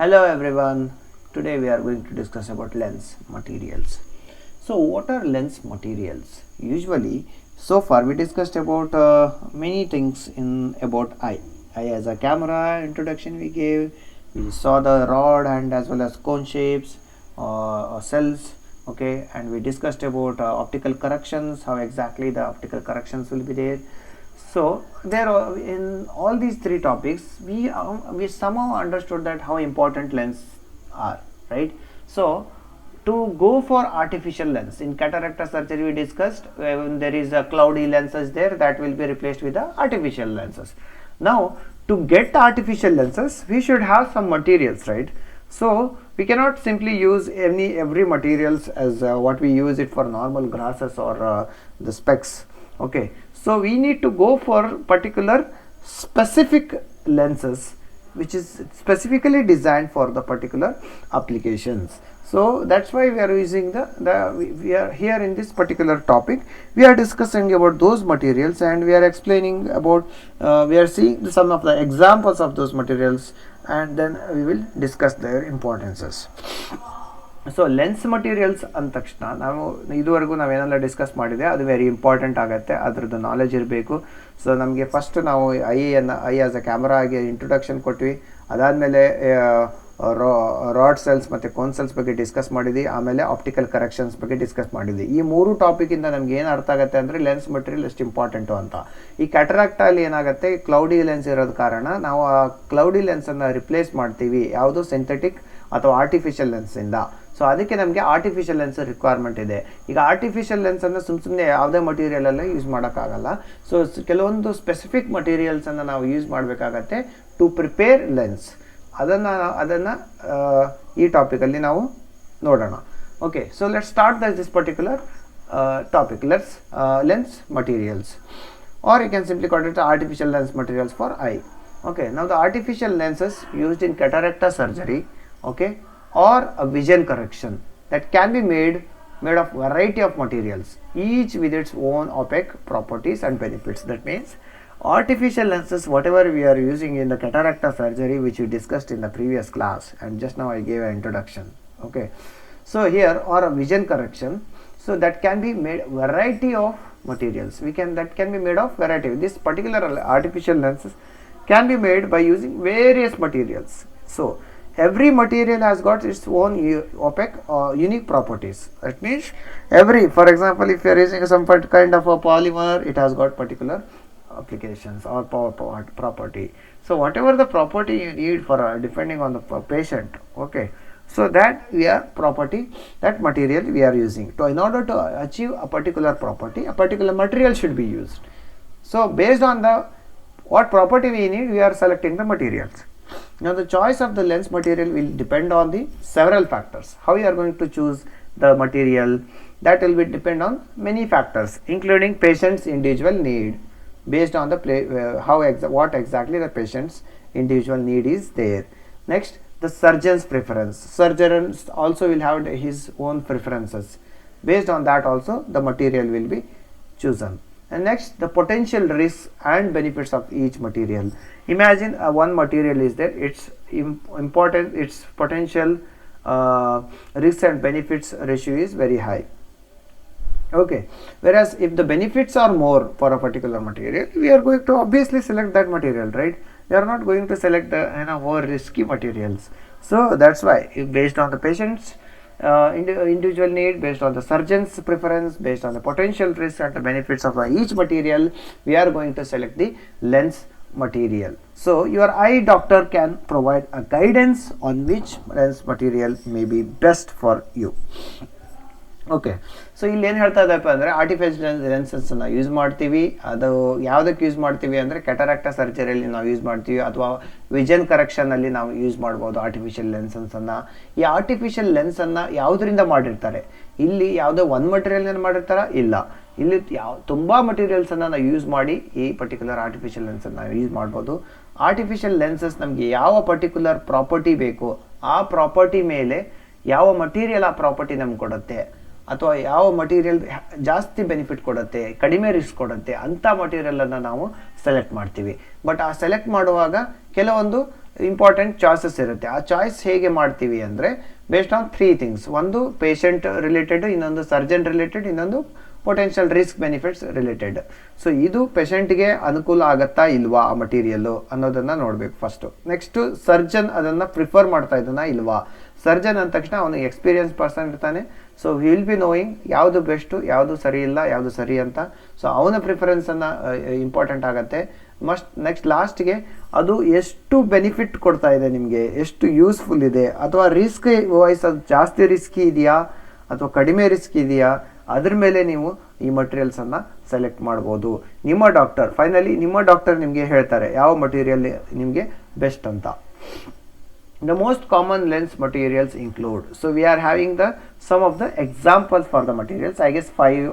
Hello everyone. Today we are going to discuss about lens materials. So what are lens materials? Usually, so far we discussed about many things in about eye. Eye as a camera introduction we gave. We saw the rod and as well as cone shapes or cells. Okay, and we discussed about optical corrections. How exactly the optical corrections will be there. So there are, in all these three topics we somehow understood that how important lens are, right? So to go for artificial lens in cataract surgery we discussed, when there is a cloudy lenses there, that will be replaced with the artificial lenses. Now to get artificial lenses we should have some materials, right? So we cannot simply use every materials as what we use it for normal glasses or the specs. Okay, so we need to go for particular specific lenses which is specifically designed for the particular applications. So that's why we are using we are here in this particular topic. We are discussing about those materials and we are explaining about we are seeing some of the examples of those materials, and then we will discuss their importances. So lens materials ಅಂದ ತಕ್ಷಣ ನಾವು ಇದುವರೆಗೂ ನಾವೇನೆಲ್ಲ discuss ಮಾಡಿದೆ ಅದು very important ಆಗುತ್ತೆ, ಅದರದ್ದು knowledge ಇರಬೇಕು. So ನಮಗೆ ಫಸ್ಟ್ ನಾವು ಐ ಆಸ್ ಅ ಕ್ಯಾಮ್ರಾ ಆಗಿ ಇಂಟ್ರೊಡಕ್ಷನ್ ಕೊಟ್ವಿ, ಅದಾದಮೇಲೆ ರಾಡ್ ಸೆಲ್ಸ್ ಮತ್ತು ಕೋನ್ ಸೆಲ್ಸ್ ಬಗ್ಗೆ ಡಿಸ್ಕಸ್ ಮಾಡಿದ್ವಿ, ಆಮೇಲೆ ಆಪ್ಟಿಕಲ್ ಕರೆಕ್ಷನ್ಸ್ ಬಗ್ಗೆ ಡಿಸ್ಕಸ್ ಮಾಡಿದ್ವಿ. ಈ ಮೂರು ಟಾಪಿಕಿಂದ ನಮ್ಗೆ ಏನು ಅರ್ಥ ಆಗುತ್ತೆ ಅಂದರೆ ಲೆನ್ಸ್ ಮಟೀರಿಯಲ್ ಎಷ್ಟು ಇಂಪಾರ್ಟೆಂಟು ಅಂತ. ಈ ಕ್ಯಾಟರಾಕ್ಟಲ್ಲಿ ಏನಾಗುತ್ತೆ, ಕ್ಲೌಡಿ ಲೆನ್ಸ್ ಇರೋದ ಕಾರಣ ನಾವು ಆ ಕ್ಲೌಡಿ ಲೆನ್ಸನ್ನು ರಿಪ್ಲೇಸ್ ಮಾಡ್ತೀವಿ ಯಾವುದು ಸಿಂಥೆಟಿಕ್ ಅಥವಾ ಆರ್ಟಿಫಿಷಿಯಲ್ ಲೆನ್ಸಿಂದ. ಸೊ ಅದಕ್ಕೆ ನಮಗೆ ಆರ್ಟಿಫಿಷಿಯಲ್ ಲೆನ್ಸ್ ರಿಕ್ವೈರ್ಮೆಂಟ್ ಇದೆ. ಈಗ ಆರ್ಟಿಫಿಷಿಯಲ್ ಲೆನ್ಸನ್ನು ಸುಮ್ಮನೆ ಯಾವುದೇ ಮಟೀರಿಯಲಲ್ಲೇ ಯೂಸ್ ಮಾಡೋಕ್ಕಾಗಲ್ಲ. ಸೊ ಕೆಲವೊಂದು ಸ್ಪೆಸಿಫಿಕ್ ಮಟೀರಿಯಲ್ಸನ್ನು ನಾವು ಯೂಸ್ ಮಾಡಬೇಕಾಗತ್ತೆ ಟು ಪ್ರಿಪೇರ್ ಲೆನ್ಸ್. ಅದನ್ನು ಈ ಟಾಪಿಕಲ್ಲಿ ನಾವು ನೋಡೋಣ. Okay, so let start this particular topic. Lens materials, or you can simply call it artificial lens materials for eye. Okay, now the artificial lenses used in cataract surgery, okay, or a vision correction, that can be made of variety of materials, each with its own opaque properties and benefits. That means artificial lenses whatever we are using in the cataract surgery, which we discussed in the previous class, and just now I gave an introduction. Okay, so here, or a vision correction, so that can be made variety of materials. That can be made of variety. This particular artificial lenses can be made by using various materials. So every material has got its own opaque or unique properties. That means for example, if you are using some kind of a polymer, it has got particular applications or property. So whatever the property you need for depending on the patient, okay, so that that material we are using. In order to achieve a particular property, a particular material should be used. So based on what property we need, we are selecting the materials. Now the choice of the lens material will depend on the several factors. How you are going to choose the material, that will be depend on many factors, including patient's individual need, based on the what exactly the patient's individual need is there. Next, the surgeon's preference. Surgeons also will have his own preferences. Based on that also the material will be chosen. And next, the potential risks and benefits of each material. Imagine one material is there, its its potential risks and benefits ratio is very high. Okay, whereas if the benefits are more for a particular material, we are going to obviously select that material, right? We are not going to select the more risky materials. So that's why, based on the patient's individual need, based on the surgeon's preference, based on the potential risks and the benefits of each material, we are going to select the lens material. So your eye doctor can provide a guidance on which lens material may be best for you. Okay, so ಇಲ್ಲಿ ಏನು ಹೇಳ್ತಾ ಇದ್ದಪ್ಪ ಅಂದರೆ artificial ಲೆನ್ಸಸ್ಸನ್ನು use ಮಾಡ್ತೀವಿ. ಅದು ಯಾವುದಕ್ಕೆ use ಮಾಡ್ತೀವಿ ಅಂದರೆ cataract ಸರ್ಜರಿಯಲ್ಲಿ ನಾವು ಯೂಸ್ ಮಾಡ್ತೀವಿ, ಅಥವಾ ವಿಷನ್ ಕರೆಕ್ಷನಲ್ಲಿ ನಾವು ಯೂಸ್ ಮಾಡ್ಬೋದು ಆರ್ಟಿಫಿಷಿಯಲ್ ಲೆನ್ಸನ್ನು. ಈ ಆರ್ಟಿಫಿಷಿಯಲ್ ಲೆನ್ಸನ್ನು ಯಾವುದರಿಂದ ಮಾಡಿರ್ತಾರೆ, ಇಲ್ಲಿ ಯಾವುದೋ ಒಂದು ಮಟೀರಿಯಲ್ನ ಮಾಡಿರ್ತಾರ? ಇಲ್ಲ, ಇಲ್ಲಿ ತುಂಬ ಮಟೀರಿಯಲ್ಸನ್ನು ನಾವು ಯೂಸ್ ಮಾಡಿ ಈ ಪರ್ಟಿಕ್ಯುಲರ್ ಆರ್ಟಿಫಿಷಿಯಲ್ ಲೆನ್ಸನ್ನು ನಾವು ಯೂಸ್ ಮಾಡ್ಬೋದು. ಆರ್ಟಿಫಿಷಿಯಲ್ ಲೆನ್ಸಸ್ ನಮಗೆ ಯಾವ ಪರ್ಟಿಕ್ಯುಲರ್ ಪ್ರಾಪರ್ಟಿ ಬೇಕು, ಆ ಪ್ರಾಪರ್ಟಿ ಮೇಲೆ ಯಾವ ಮಟೀರಿಯಲ್ ಆ ಪ್ರಾಪರ್ಟಿ ನಮ್ಗೆ ಕೊಡುತ್ತೆ, ಅಥವಾ ಯಾವ ಮಟೀರಿಯಲ್ ಜಾಸ್ತಿ ಬೆನಿಫಿಟ್ ಕೊಡುತ್ತೆ, ಕಡಿಮೆ ರಿಸ್ಕ್ ಕೊಡುತ್ತೆ, ಅಂಥ ಮಟೀರಿಯಲನ್ನು ನಾವು ಸೆಲೆಕ್ಟ್ ಮಾಡ್ತೀವಿ. ಬಟ್ ಆ ಸೆಲೆಕ್ಟ್ ಮಾಡುವಾಗ ಕೆಲವೊಂದು ಇಂಪಾರ್ಟೆಂಟ್ ಚಾಯ್ಸಸ್ ಇರುತ್ತೆ. ಆ ಚಾಯ್ಸ್ ಹೇಗೆ ಮಾಡ್ತೀವಿ ಅಂದರೆ ಬೇಸ್ಡ್ ಆನ್ 3 ಥಿಂಗ್ಸ್. ಒಂದು ಪೇಷಂಟ್ ರಿಲೇಟೆಡ್, ಇನ್ನೊಂದು ಸರ್ಜನ್ ರಿಲೇಟೆಡ್, ಇನ್ನೊಂದು potential risk benefits related. So ಇದು ಪೇಷಂಟ್ಗೆ ಅನುಕೂಲ ಆಗುತ್ತಾ ಇಲ್ವಾ ಆ ಮಟೀರಿಯಲ್ಲು ಅನ್ನೋದನ್ನು ನೋಡಬೇಕು ಫಸ್ಟು. ನೆಕ್ಸ್ಟು ಸರ್ಜನ್ ಅದನ್ನು ಪ್ರಿಫರ್ ಮಾಡ್ತಾ ಇದ್ದಾನಾ ಇಲ್ವಾ. ಸರ್ಜನ್ ಅಂದ ತಕ್ಷಣ ಅವನಿಗೆ ಎಕ್ಸ್ಪೀರಿಯನ್ಸ್ ಪರ್ಸನ್ ಇರ್ತಾನೆ. ಸೊ ವಿಲ್ ಬಿ ನೋಯಿಂಗ್ ಯಾವುದು ಬೆಸ್ಟು, ಯಾವುದು ಸರಿ ಇಲ್ಲ, ಯಾವುದು ಸರಿ ಅಂತ. ಸೊ ಅವನ ಪ್ರಿಫರೆನ್ಸನ್ನು ಇಂಪಾರ್ಟೆಂಟ್ ಆಗುತ್ತೆ. ನೆಕ್ಸ್ಟ್ ಲಾಸ್ಟ್ಗೆ ಅದು ಎಷ್ಟು ಬೆನಿಫಿಟ್ ಕೊಡ್ತಾ ಇದೆ ನಿಮಗೆ, ಎಷ್ಟು ಯೂಸ್ಫುಲ್ ಇದೆ, ಅಥವಾ ರಿಸ್ಕ್ ವೈಸ್ ಅದು ಜಾಸ್ತಿ ರಿಸ್ಕಿ ಇದೆಯಾ ಅಥವಾ ಕಡಿಮೆ ರಿಸ್ಕ್ ಇದೆಯಾ, ಅದ್ರ ಮೇಲೆ ನೀವು ಈ ಮಟೀರಿಯಲ್ಸನ್ನು ಸೆಲೆಕ್ಟ್ ಮಾಡ್ಬೋದು. ನಿಮ್ಮ ಡಾಕ್ಟರ್ ನಿಮಗೆ ಹೇಳ್ತಾರೆ ಯಾವ ಮಟೀರಿಯಲ್ ನಿಮಗೆ ಬೆಸ್ಟ್ ಅಂತ. The most common lens materials include, so we are having some of the examples for the materials. I guess 5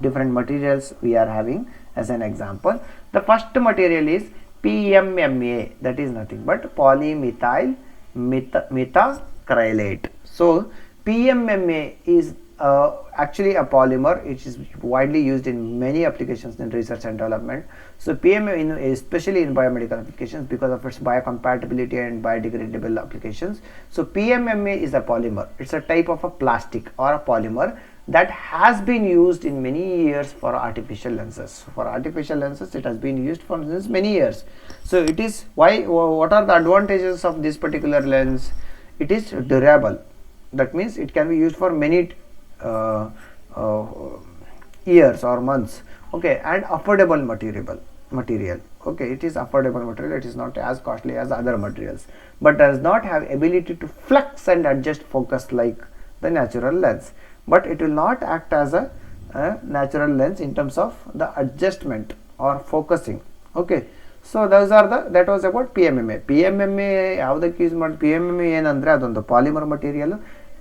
different materials we are having as an example. The first material is PMMA, that is nothing but polymethyl methacrylate. So PMMA is actually a polymer which is widely used in many applications in research and development. So PMMA especially in biomedical applications because of its biocompatibility and biodegradable applications. So PMMA is a polymer. It's a type of a plastic or a polymer that has been used in many years for artificial lenses. For artificial lenses it has been used for since many years. So it is what are the advantages of this particular lens? It is durable. That means it can be used for many years or months. Okay, and affordable material. Okay, it is affordable material. It is not as costly as other materials, but does not have ability to flex and adjust focus like the natural lens. But it will not act as a natural lens in terms of the adjustment or focusing. Okay, so that was about PMMA. PMMA ಯಾವುದಕ್ಕೆ use ಮಾಡಿ, PMMA ಏನಂದರೆ ಅದೊಂದು polymer material.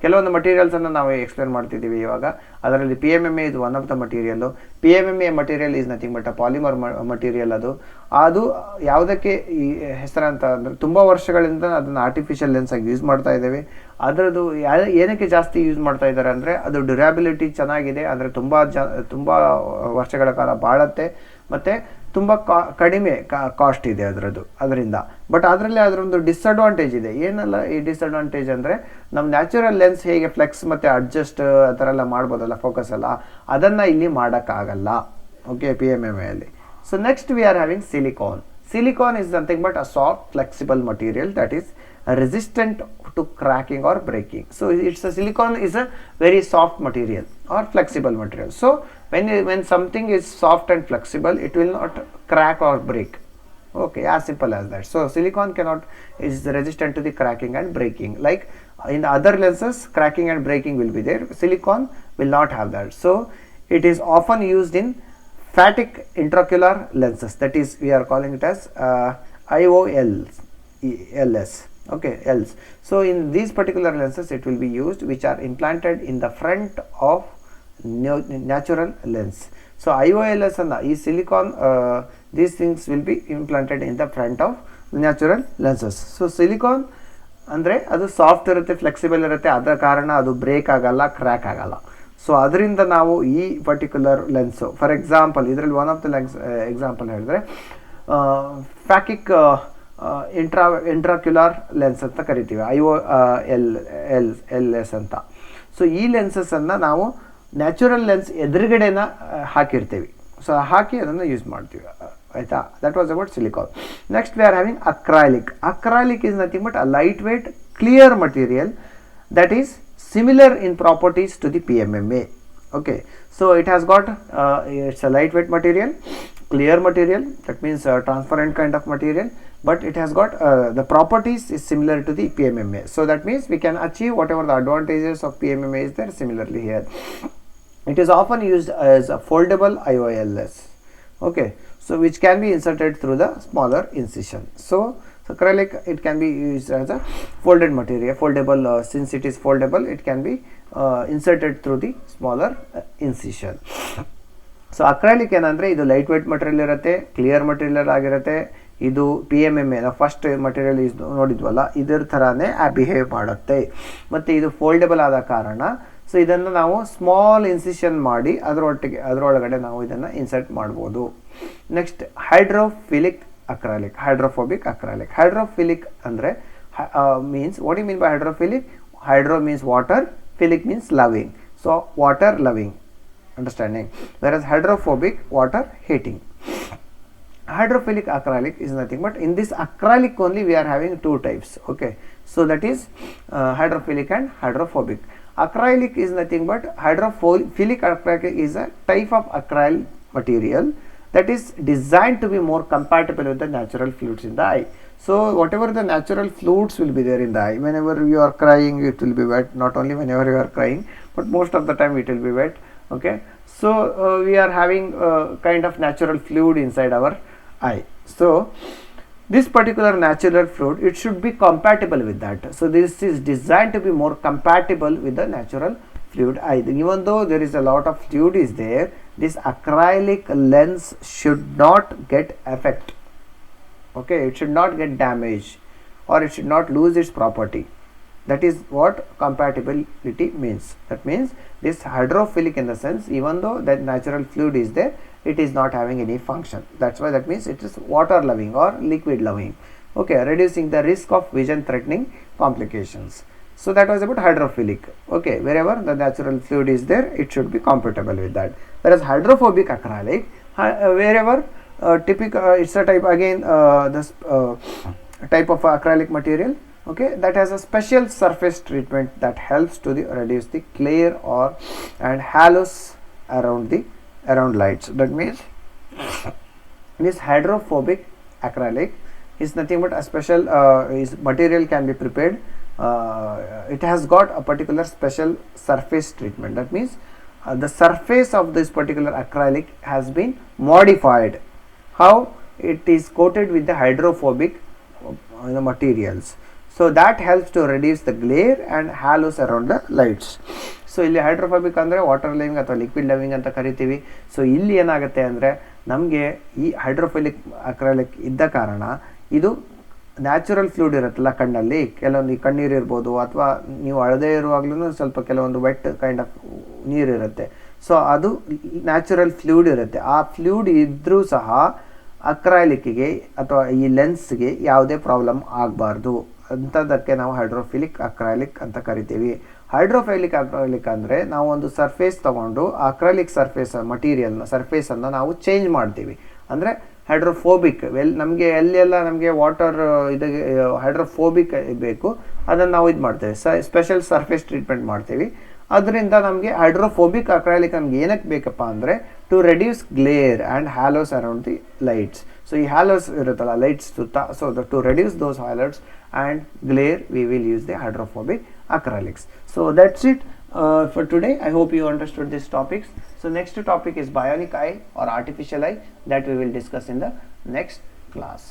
ಕೆಲವೊಂದು ಮಟೀರಿಯಲ್ಸನ್ನು ನಾವು explain ಮಾಡ್ತಿದ್ದೀವಿ ಇವಾಗ. ಅದರಲ್ಲಿ PMMA ಇದು one of the material. PMMA material is nothing but a polymer material. ಅದು ಯಾವುದಕ್ಕೆ ಈ ಹೆಸರಂತ ಅಂದರೆ ತುಂಬ ವರ್ಷಗಳಿಂದ ಅದನ್ನು ಆರ್ಟಿಫಿಷಿಯಲ್ ಲೆನ್ಸಾಗಿ ಯೂಸ್ ಮಾಡ್ತಾ ಇದ್ದೇವೆ. ಅದರದ್ದು ಏನಕ್ಕೆ ಜಾಸ್ತಿ ಯೂಸ್ ಮಾಡ್ತಾ ಇದ್ದಾರೆ ಅಂದರೆ ಅದು ಡ್ಯೂರಾಬಿಲಿಟಿ ಚೆನ್ನಾಗಿದೆ, ಅಂದರೆ ತುಂಬ ವರ್ಷಗಳ ಕಾಲ ಬಾಳುತ್ತೆ, ಮತ್ತು ತುಂಬ ಕಡಿಮೆ ಕಾಸ್ಟ್ ಇದೆ ಅದರಿಂದ. ಬಟ್ ಅದರಲ್ಲಿ ಅದರೊಂದು ಡಿಸ್ಅಡ್ವಾಂಟೇಜ್ ಇದೆ. ಏನಲ್ಲ ಈ ಡಿಸ್ಅಡ್ವಾಂಟೇಜ್ ಅಂದರೆ ನಮ್ಮ ನ್ಯಾಚುರಲ್ ಲೆನ್ಸ್ ಹೇಗೆ ಫ್ಲೆಕ್ಸ್ ಮತ್ತು ಅಡ್ಜಸ್ಟ್ ಆ ಥರ ಎಲ್ಲ ಮಾಡ್ಬೋದಲ್ಲ, ಫೋಕಸ್ ಎಲ್ಲ, ಅದನ್ನು ಇಲ್ಲಿ ಮಾಡೋಕ್ಕಾಗಲ್ಲ. ಓಕೆ, PMMA ಅಲ್ಲಿ. So next we are having silicon. Silicon is nothing but a soft flexible material that is resistant to cracking or breaking. So silicon is a very soft material or flexible material. So when something is soft and flexible, it will not crack or break. Okay, as simple as that. So silicon is resistant to the cracking and breaking. Like in other lenses, cracking and breaking will be there. Silicon will not have that. So it is often used in phatic intraocular lenses, that is we are calling it as IOLs. Okay, Ls. So in these particular lenses it will be used, which are implanted in the front of natural lens. So IOLs and the silicon, these things will be implanted in the front of natural lenses. So silicon ಅಂದರೆ ಅದು soft ಇರುತ್ತೆ, flexible ಇರುತ್ತೆ, ಅದರ ಕಾರಣ ಅದು break ಆಗಲ್ಲ, crack ಆಗಲ್ಲ. So ಅದರಿಂದ ನಾವು ಈ ಪರ್ಟಿಕ್ಯುಲರ್ ಲೆನ್ಸು, ಫಾರ್ ಎಕ್ಸಾಂಪಲ್ ಇದರಲ್ಲಿ ಒನ್ ಆಫ್ ದ ಎಕ್ಸಾಂಪಲ್ ಹೇಳಿದ್ರೆ ಫ್ಯಾಕಿಕ್ ಇಂಟ್ರಾಕ್ಯುಲರ್ ಲೆನ್ಸ್ ಅಂತ ಕರಿತೀವಿ, IOLs ಅಂತ. ಸೊ ಈ ಲೆನ್ಸಸ್ಸನ್ನು ನಾವು ನ್ಯಾಚುರಲ್ ಲೆನ್ಸ್ ಎದುರುಗಡೆನ ಹಾಕಿರ್ತೀವಿ. ಸೊ ಹಾಕಿ ಅದನ್ನು ಯೂಸ್ ಮಾಡ್ತೀವಿ, ಆಯಿತಾ. That was about silicon. Next we are having acrylic. Acrylic is nothing but a light weight clear material that is similar in properties to the PMMA. Okay, so it has got it's a lightweight material, clear material, that means a transparent kind of material, but it has got the properties is similar to the PMMA. So that means we can achieve whatever the advantages of PMMA is there similarly here. It is often used as a foldable IOLs. Okay, so which can be inserted through the smaller incision. So acrylic, it can be used as a folded material, foldable, since it is foldable it can be inserted through the smaller incision. So acrylic ಏನಂದರೆ ಇದು light weight material ಇರುತ್ತೆ, clear material ಆಗಿರುತ್ತೆ. ಇದು PMMA ನಾವು first material ನೋಡಿದ್ವಲ್ಲ ಇದರ ಥರನೇ behave ಮಾಡುತ್ತೆ, ಮತ್ತು ಇದು ಫೋಲ್ಡಬಲ್ ಆದ ಕಾರಣ ಸೊ ಇದನ್ನು ನಾವು ಸ್ಮಾಲ್ ಇನ್ಸಿಷನ್ ಮಾಡಿ ಅದರೊಳಗಡೆ ನಾವು ಇದನ್ನು ಇನ್ಸರ್ಟ್ ಮಾಡ್ಬೋದು. Next hydrophilic acrylic, hydrophobic acrylic. Hydrophilic andre means, what do you mean by hydrophilic? Hydro means water, philic means loving, so water loving, understanding, whereas hydrophobic, water hating. Hydrophilic acrylic is nothing but, in this acrylic only we are having two types, okay, so that is hydrophilic and hydrophobic. Acrylic is nothing but, hydrophilic acrylic is a type of acrylic material that is designed to be more compatible with the natural fluids in the eye. So whatever the natural fluids will be there in the eye, whenever you are crying it will be wet, not only whenever you are crying but most of the time it will be wet, okay. So we are having kind of natural fluid inside our eye. So this particular natural fluid, it should be compatible with that. So this is designed to be more compatible with the natural fluid eye. Even though there is a lot of fluid is there, this acrylic lens should not get affect, okay, it should not get damaged or it should not lose its property. That is what compatibility means. That means this hydrophilic, in the sense, even though that natural fluid is there, it is not having any function. That's why that means it is water loving or liquid loving, okay, reducing the risk of vision threatening complications. So that was about hydrophilic, okay, wherever the natural fluid is there, it should be compatible with that. Whereas hydrophobic acrylic, wherever typical, it's a type again, this type of acrylic material, okay, that has a special surface treatment that helps to reduce the glare or and halos around lights. That means this hydrophobic acrylic is nothing but a special material can be prepared. It has got a particular special surface treatment. That means the surface of this particular acrylic has been modified. How? It is coated with the hydrophobic materials. So that helps to reduce the glare and halos around the lights. So ಇಲ್ಲಿ hydrophobic ಅಂದರೆ water loving ಅಥವಾ liquid loving ಅಂತ ಕರಿತೀವಿ. So ಇಲ್ಲಿ ಏನಾಗುತ್ತೆ ಅಂದರೆ ನಮಗೆ ಈ ಹೈಡ್ರೋಫಿಲಿಕ್ ಅಕ್ರಲಿಕ್ ಇದ್ದ ಕಾರಣ ಇದು ನ್ಯಾಚುರಲ್ ಫ್ಲೂಯಿಡ್ ಇರುತ್ತಲ್ಲ ಕಣ್ಣಲ್ಲಿ, ಕೆಲವೊಂದು ಕಣ್ಣೀರು ಇರ್ಬೋದು ಅಥವಾ ನೀವು ಅಳದೇ ಇರುವಾಗ್ಲೂ ಸ್ವಲ್ಪ ಕೆಲವೊಂದು ವೆಟ್ ಕೈಂಡ್ ಆಫ್ ನೀರಿರುತ್ತೆ. ಸೊ ಅದು ನ್ಯಾಚುರಲ್ ಫ್ಲೂಯಿಡ್ ಇರುತ್ತೆ. ಆ ಫ್ಲೂಯಿಡ್ ಇದ್ದರೂ ಸಹ ಅಕ್ರಲಿಕ್ಕಿಗೆ ಅಥವಾ ಈ ಲೆನ್ಸ್ಗೆ ಯಾವುದೇ ಪ್ರಾಬ್ಲಮ್ ಆಗಬಾರ್ದು ಅಂಥದ್ದಕ್ಕೆ ನಾವು ಹೈಡ್ರೋಫಿಲಿಕ್ ಅಕ್ರಲಿಕ್ ಅಂತ ಕರಿತೀವಿ. ಹೈಡ್ರೋಫೈಲಿಕ್ ಅಕ್ರಲಿಕ್ ಅಂದರೆ ನಾವು ಒಂದು ಸರ್ಫೇಸ್ ತೊಗೊಂಡು ಅಕ್ರಲಿಕ್ ಸರ್ಫೇಸ್ ಮಟೀರಿಯಲ್ನ ಸರ್ಫೇಸನ್ನು ನಾವು ಚೇಂಜ್ ಮಾಡ್ತೀವಿ. ಅಂದರೆ ಹೈಡ್ರೋಫೋಬಿಕ್ ನಮಗೆ ಎಲ್ಲೆಲ್ಲ ನಮಗೆ ವಾಟರ್ ಇದಕ್ಕೆ ಹೈಡ್ರೋಫೋಬಿಕ್ ಬೇಕು ಅದನ್ನು ನಾವು ಇದು ಮಾಡ್ತೇವೆ, ಸ್ಪೆಷಲ್ ಸರ್ಫೇಸ್ ಟ್ರೀಟ್ಮೆಂಟ್ ಮಾಡ್ತೀವಿ. ಅದರಿಂದ ನಮಗೆ ಹೈಡ್ರೋಫೋಬಿಕ್ ಅಕ್ರಲಿಕ್ ನಮ್ಗೆ ಏನಕ್ಕೆ ಬೇಕಪ್ಪ ಅಂದರೆ to reduce glare and halos around the lights. So ಈ ಹ್ಯಾಲೋಸ್ ಇರುತ್ತಲ್ಲ ಲೈಟ್ಸ್ ಸುತ್ತ, so to reduce those halos and glare we will use the hydrophobic acrylics. So that's it for today. I hope you understood these topics. So next topic is bionic eye or artificial eye, that we will discuss in the next class.